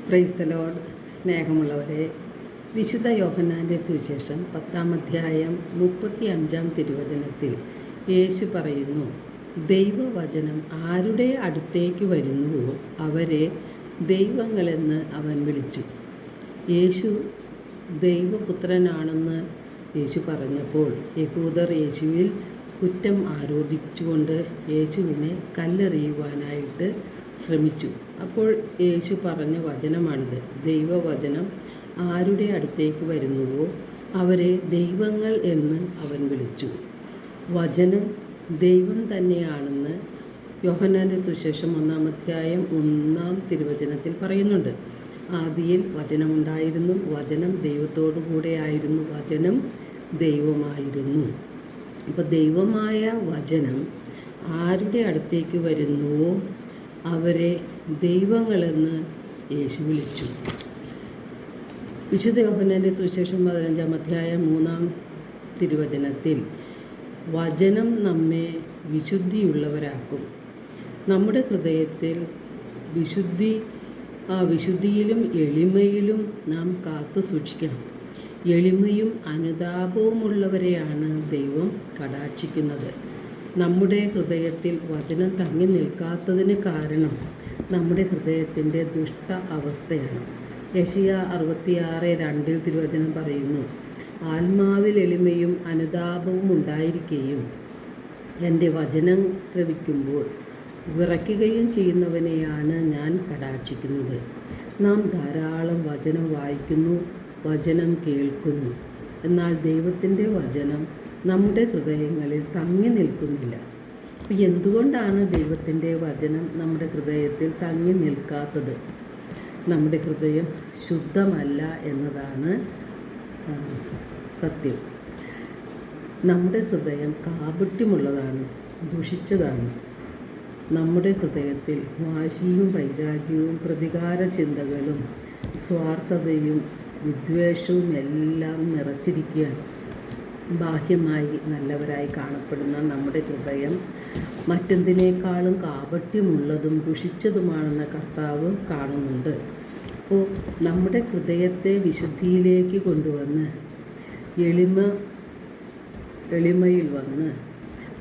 Praise the Lord. സ്നേഹമുള്ളവരെ, വിശുദ്ധ യോഹന്നാൻ്റെ സുവിശേഷം 10-ാം അധ്യായം 35-ാം തിരുവചനത്തിൽ യേശു പറയുന്നു, ദൈവവചനം ആരുടെ അടുത്തേക്ക് വരുന്നുവോ അവരെ ദൈവങ്ങളെന്ന് അവൻ വിളിച്ചു. യേശു ദൈവപുത്രനാണെന്ന് യേശു പറഞ്ഞപ്പോൾ യഹൂദർ യേശുവിൽ കുറ്റം ആരോപിച്ചുകൊണ്ട് യേശുവിനെ കല്ലെറിയുവാനായിട്ട് ശ്രമിച്ചു. അപ്പോൾ യേശു പറഞ്ഞ വചനമാണിത്. ദൈവവചനം ആരുടെ അടുത്തേക്ക് വരുന്നുവോ അവരെ ദൈവങ്ങൾ എന്ന് അവൻ വിളിച്ചു. വചനം ദൈവം തന്നെയാണെന്ന് യോഹന്നാൻ്റെ സുവിശേഷം 1-ാം അധ്യായം 1-ാം തിരുവചനത്തിൽ പറയുന്നുണ്ട്. ആദിയിൽ വചനമുണ്ടായിരുന്നു, വചനം ദൈവത്തോടു കൂടെയായിരുന്നു, വചനം ദൈവമായിരുന്നു. അപ്പോൾ ദൈവമായ വചനം ആരുടെ അടുത്തേക്ക് വരുന്നുവോ അവരെ ദൈവങ്ങളെന്ന് യേശു വിളിച്ചു. വിശുദ്ധ യോഹന്നാൻ്റെ സുവിശേഷം 15-ാം അധ്യായം 3-ാം തിരുവചനത്തിൽ വചനം നമ്മെ വിശുദ്ധിയുള്ളവരാക്കും. നമ്മുടെ ഹൃദയത്തിൽ വിശുദ്ധിയിലും എളിമയിലും നാം കാത്തു സൂക്ഷിക്കണം. എളിമയും അനുതാപവുമുള്ളവരെയാണ് ദൈവം കടാക്ഷിക്കുന്നത്. നമ്മുടെ ഹൃദയത്തിൽ വചനം തങ്ങി നിൽക്കാത്തതിന് കാരണം നമ്മുടെ ഹൃദയത്തിൻ്റെ ദുഷ്ട അവസ്ഥയാണ്. യെശയ്യാ 66:2 തിരുവചനം പറയുന്നു, ആത്മാവിൽ എളിമയും അനുതാപവും ഉണ്ടായിരിക്കുകയും എൻ്റെ വചനം ശ്രവിക്കുമ്പോൾ വിറയ്ക്കുകയും ചെയ്യുന്നവനെയാണ് ഞാൻ കടാക്ഷിക്കുന്നത്. നാം ധാരാളം വചനം വായിക്കുന്നു, വചനം കേൾക്കുന്നു, എന്നാൽ ദൈവത്തിൻ്റെ വചനം നമ്മുടെ ഹൃദയങ്ങളിൽ തങ്ങി നിൽക്കുന്നില്ല. അപ്പോൾ എന്തുകൊണ്ടാണ് ദൈവത്തിൻ്റെ വചനം നമ്മുടെ ഹൃദയത്തിൽ തങ്ങി നിൽക്കാത്തത്? നമ്മുടെ ഹൃദയം ശുദ്ധമല്ല എന്നതാണ് സത്യം. നമ്മുടെ ഹൃദയം കാപട്യമുള്ളതാണ്, ദുഷിച്ചതാണ്. നമ്മുടെ ഹൃദയത്തിൽ വാശിയും വൈരാഗ്യവും പ്രതികാര ചിന്തകളും സ്വാർത്ഥതയും വിദ്വേഷവും എല്ലാം നിറച്ചിരിക്കുകയാണ്. ബാഹ്യമായി നല്ലവരായി കാണപ്പെടുന്ന നമ്മുടെ ഹൃദയം മറ്റെന്തിനേക്കാളും കാപട്യമുള്ളതും ദുഷിച്ചതുമാണെന്ന് കർത്താവ് കാണുന്നുണ്ട്. അപ്പോൾ നമ്മുടെ ഹൃദയത്തെ വിശുദ്ധിയിലേക്ക് കൊണ്ടുവന്ന് എളിമയിൽ വന്ന്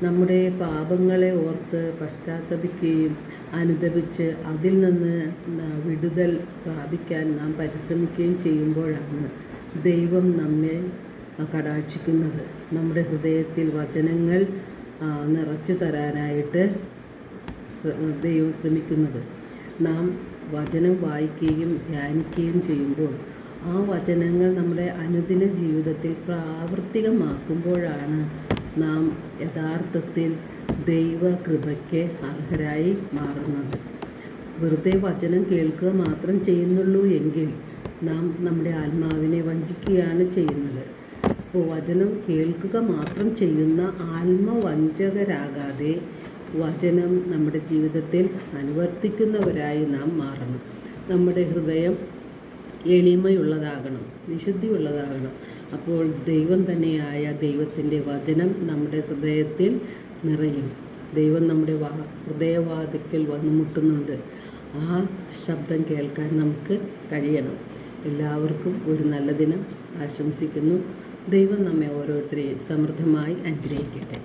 നമ്മുടെ പാപങ്ങളെ ഓർത്ത് പശ്ചാത്തപിക്കുകയും അനുതപിച്ച് അതിൽ നിന്ന് വിടുതൽ പ്രാപിക്കാൻ നാം പരിശ്രമിക്കുകയും ചെയ്യുമ്പോഴാണ് ദൈവം നമ്മെ കടാക്ഷിക്കുന്നത്. നമ്മുടെ ഹൃദയത്തിൽ വചനങ്ങൾ നിറച്ചു തരാനായിട്ട് ദൈവം ശ്രമിക്കുന്നത്. നാം വചനം വായിക്കുകയും ധ്യാനിക്കുകയും ചെയ്യുമ്പോൾ ആ വചനങ്ങൾ നമ്മുടെ അനുദിന ജീവിതത്തിൽ പ്രാവർത്തികമാക്കുമ്പോഴാണ് നാം യഥാർത്ഥത്തിൽ ദൈവകൃപയ്ക്ക് അർഹരായി മാറുന്നത്. വെറുതെ വചനം കേൾക്കുക മാത്രം ചെയ്യുന്നുള്ളൂ എങ്കിൽ നാം നമ്മുടെ ആത്മാവിനെ വഞ്ചിക്കുകയാണ് ചെയ്യുന്നത്. അപ്പോൾ വചനം കേൾക്കുക മാത്രം ചെയ്യുന്ന ആത്മവഞ്ചകരാകാതെ വചനം നമ്മുടെ ജീവിതത്തിൽ അനുവർത്തിക്കുന്നവരായി നാം മാറണം. നമ്മുടെ ഹൃദയം എളിമയുള്ളതാകണം, വിശുദ്ധിയുള്ളതാകണം. അപ്പോൾ ദൈവം തന്നെയായ ദൈവത്തിൻ്റെ വചനം നമ്മുടെ ഹൃദയത്തിൽ നിറയും. ദൈവം നമ്മുടെ ഹൃദയവാതിക്കൽ വന്നു മുട്ടുന്നുണ്ട്. ആ ശബ്ദം കേൾക്കാൻ നമുക്ക് കഴിയണം. എല്ലാവർക്കും ഒരു നല്ല ദിനം ആശംസിക്കുന്നു. ദൈവം നമ്മെ ഓരോരുത്തരെയും സമൃദ്ധമായി അനുഗ്രഹിക്കട്ടെ.